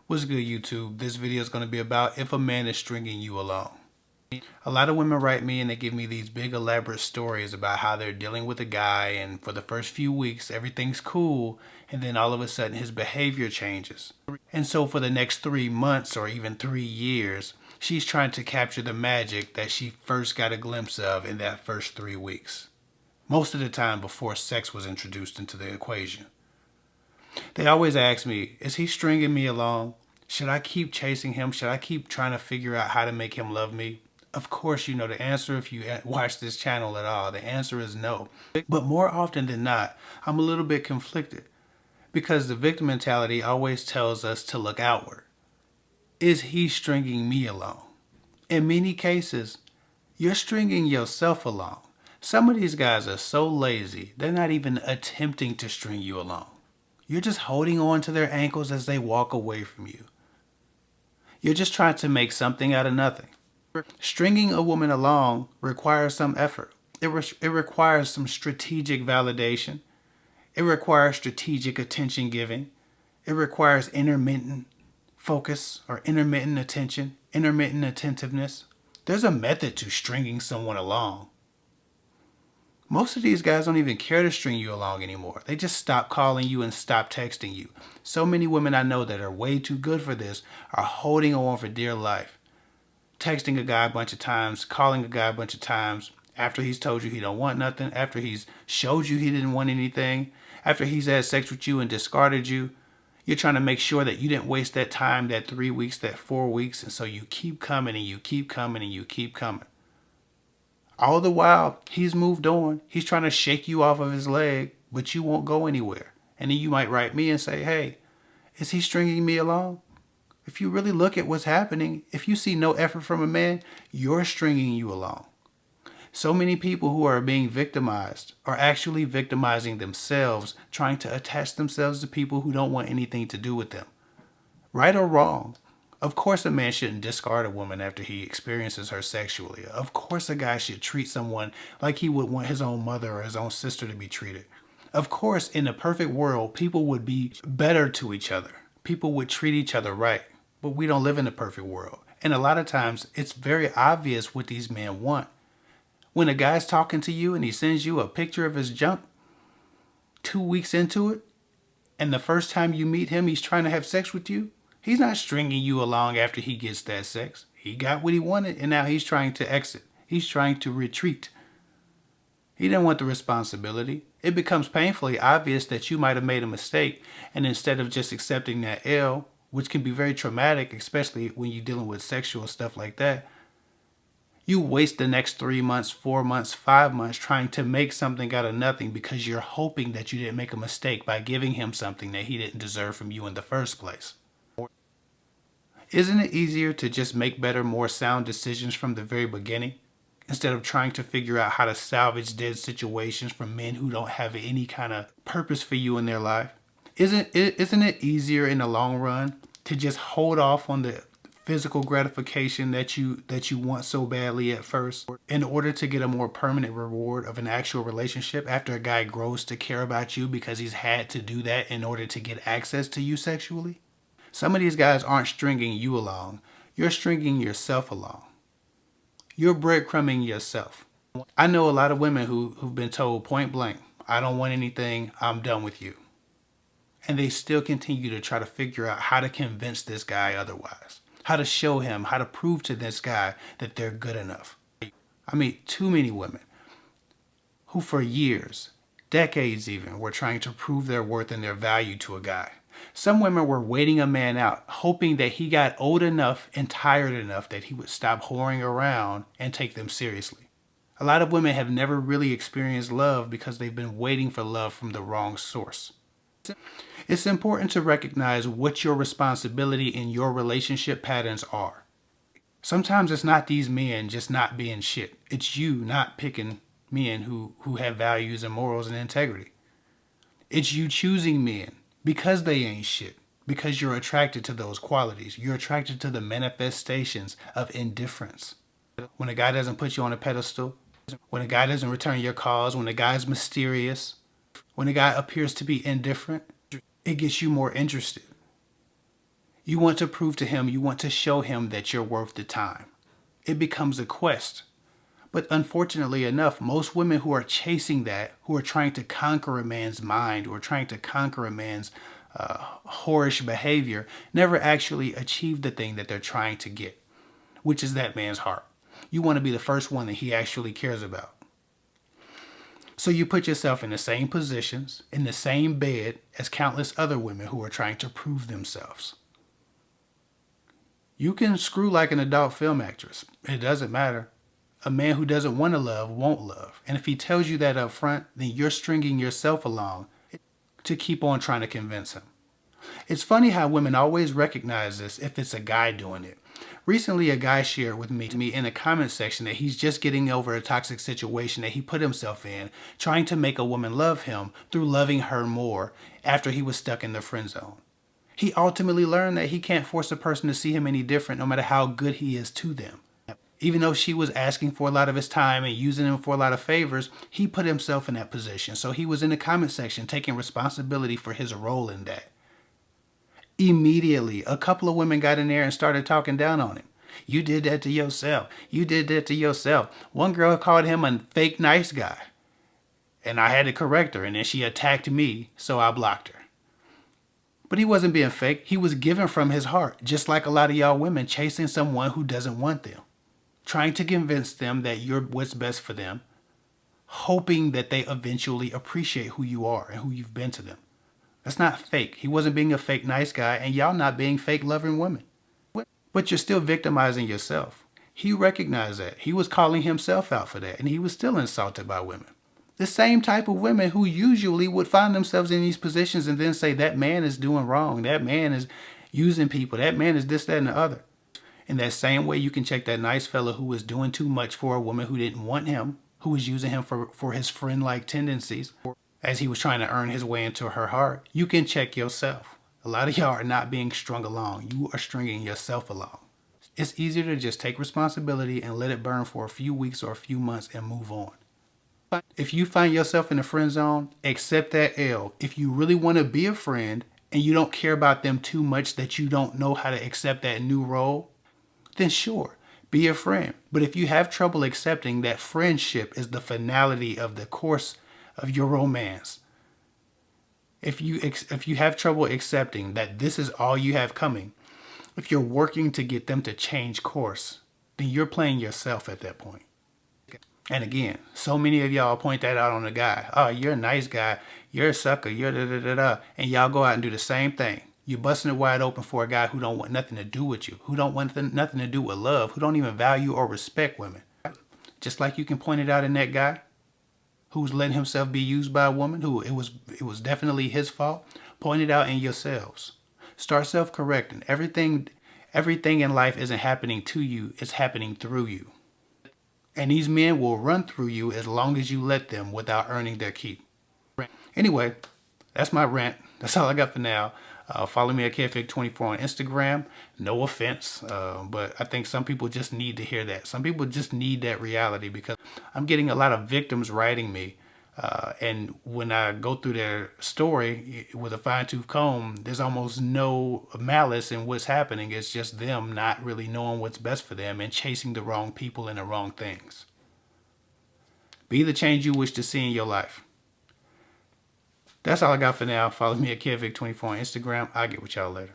What's good, YouTube? This video is going to be about if a man is stringing you along. A lot of women write me and they give me these big elaborate stories about how they're dealing with a guy, and for the first few weeks everything's cool, and then all of a sudden his behavior changes. And so for the next 3 months or even 3 years, she's trying to capture the magic that she first got a glimpse of in that first 3 weeks. Most of the time before sex was introduced into the equation. They always ask me, is he stringing me along? Should I keep chasing him? Should I keep trying to figure out how to make him love me? Of course, you know the answer if you watch this channel at all. The answer is no. But more often than not, I'm a little bit conflicted because the victim mentality always tells us to look outward. Is he stringing me along? In many cases, you're stringing yourself along. Some of these guys are so lazy, they're not even attempting to string you along. You're just holding on to their ankles as they walk away from you. You're just trying to make something out of nothing. Stringing a woman along requires some effort. It requires some strategic validation. It requires strategic attention giving. It requires intermittent focus or intermittent attention, intermittent attentiveness. There's a method to stringing someone along. Most of these guys don't even care to string you along anymore. They just stop calling you and stop texting you. So many women I know that are way too good for this are holding on for dear life. Texting a guy a bunch of times, calling a guy a bunch of times, after he's told you he don't want nothing, after he's showed you he didn't want anything, after he's had sex with you and discarded you. You're trying to make sure that you didn't waste that time, that 3 weeks, that 4 weeks, and so you keep coming and you keep coming and you keep coming. All the while, he's moved on. He's trying to shake you off of his leg, but you won't go anywhere. And then you might write me and say, hey, is he stringing me along? If you really look at what's happening, if you see no effort from a man, you're stringing you along. So many people who are being victimized are actually victimizing themselves, trying to attach themselves to people who don't want anything to do with them. Right or wrong, of course a man shouldn't discard a woman after he experiences her sexually. Of course a guy should treat someone like he would want his own mother or his own sister to be treated. Of course, in a perfect world, people would be better to each other. People would treat each other right. But we don't live in a perfect world. And a lot of times, it's very obvious what these men want. When a guy's talking to you and he sends you a picture of his junk 2 weeks into it, and the first time you meet him, he's trying to have sex with you, he's not stringing you along after he gets that sex. He got what he wanted, and now he's trying to exit. He's trying to retreat. He didn't want the responsibility. It becomes painfully obvious that you might have made a mistake, and instead of just accepting that L, which can be very traumatic, especially when you're dealing with sexual stuff like that, you waste the next 3 months, 4 months, 5 months trying to make something out of nothing because you're hoping that you didn't make a mistake by giving him something that he didn't deserve from you in the first place. Isn't it easier to just make better, more sound decisions from the very beginning instead of trying to figure out how to salvage dead situations from men who don't have any kind of purpose for you in their life? Isn't it easier in the long run to just hold off on the physical gratification that you want so badly at first in order to get a more permanent reward of an actual relationship after a guy grows to care about you because he's had to do that in order to get access to you sexually? Some of these guys aren't stringing you along. You're stringing yourself along. You're breadcrumbing yourself. I know a lot of women who've been told point blank, I don't want anything, I'm done with you. And they still continue to try to figure out how to convince this guy otherwise. How to show him, how to prove to this guy that they're good enough. I meet too many women who for years, decades even, were trying to prove their worth and their value to a guy. Some women were waiting a man out, hoping that he got old enough and tired enough that he would stop whoring around and take them seriously. A lot of women have never really experienced love because they've been waiting for love from the wrong source. It's important to recognize what your responsibility in your relationship patterns are. Sometimes it's not these men just not being shit. It's you not picking men who have values and morals and integrity. It's you choosing men because they ain't shit. Because you're attracted to those qualities. You're attracted to the manifestations of indifference. When a guy doesn't put you on a pedestal, when a guy doesn't return your calls, when a guy's mysterious, when a guy appears to be indifferent, it gets you more interested. You want to prove to him, you want to show him that you're worth the time. It becomes a quest. But unfortunately enough, most women who are chasing that, who are trying to conquer a man's mind, or trying to conquer a man's whorish behavior, never actually achieve the thing that they're trying to get, which is that man's heart. You want to be the first one that he actually cares about. So you put yourself in the same positions, in the same bed as countless other women who are trying to prove themselves. You can screw like an adult film actress. It doesn't matter. A man who doesn't want to love won't love. And if he tells you that up front, then you're stringing yourself along to keep on trying to convince him. It's funny how women always recognize this if it's a guy doing it. Recently, a guy shared with me in the comment section that he's just getting over a toxic situation that he put himself in, trying to make a woman love him through loving her more after he was stuck in the friend zone. He ultimately learned that he can't force a person to see him any different no matter how good he is to them. Even though she was asking for a lot of his time and using him for a lot of favors, he put himself in that position. So he was in the comment section taking responsibility for his role in that. Immediately, a couple of women got in there and started talking down on him. You did that to yourself. You did that to yourself. One girl called him a fake nice guy. And I had to correct her, and then she attacked me, so I blocked her. But he wasn't being fake. He was giving from his heart, just like a lot of y'all women chasing someone who doesn't want them. Trying to convince them that you're what's best for them, hoping that they eventually appreciate who you are and who you've been to them. That's not fake. He wasn't being a fake nice guy, and y'all not being fake loving women. But you're still victimizing yourself. He recognized that. He was calling himself out for that, and he was still insulted by women. The same type of women who usually would find themselves in these positions and then say that man is doing wrong, that man is using people, that man is this, that, and the other. In that same way, you can check that nice fella who was doing too much for a woman who didn't want him, who was using him for his friend-like tendencies as he was trying to earn his way into her heart. You can check yourself. A lot of y'all are not being strung along. You are stringing yourself along. It's easier to just take responsibility and let it burn for a few weeks or a few months and move on. If you find yourself in the friend zone, accept that L. If you really want to be a friend and you don't care about them too much that you don't know how to accept that new role, then sure, be a friend. But if you have trouble accepting that friendship is the finality of the course of your romance, if you have trouble accepting that this is all you have coming, if you're working to get them to change course, then you're playing yourself at that point. And again, so many of y'all point that out on the guy. Oh, you're a nice guy. You're a sucker. You're da-da-da-da. And y'all go out and do the same thing. You're busting it wide open for a guy who don't want nothing to do with you, who don't want nothing to do with love, who don't even value or respect women. Just like you can point it out in that guy who's letting himself be used by a woman, who it was definitely his fault. Point it out in yourselves. Start self-correcting. Everything in life isn't happening to you, it's happening through you. And these men will run through you as long as you let them without earning their keep. Anyway, that's my rant. That's all I got for now. Follow me at KFIG24 on Instagram. No offense, but I think some people just need to hear that. Some people just need that reality because I'm getting a lot of victims writing me. And when I go through their story with a fine-tooth comb, there's almost no malice in what's happening. It's just them not really knowing what's best for them and chasing the wrong people and the wrong things. Be the change you wish to see in your life. That's all I got for now. Follow me at KFIG24 on Instagram. I'll get with y'all later.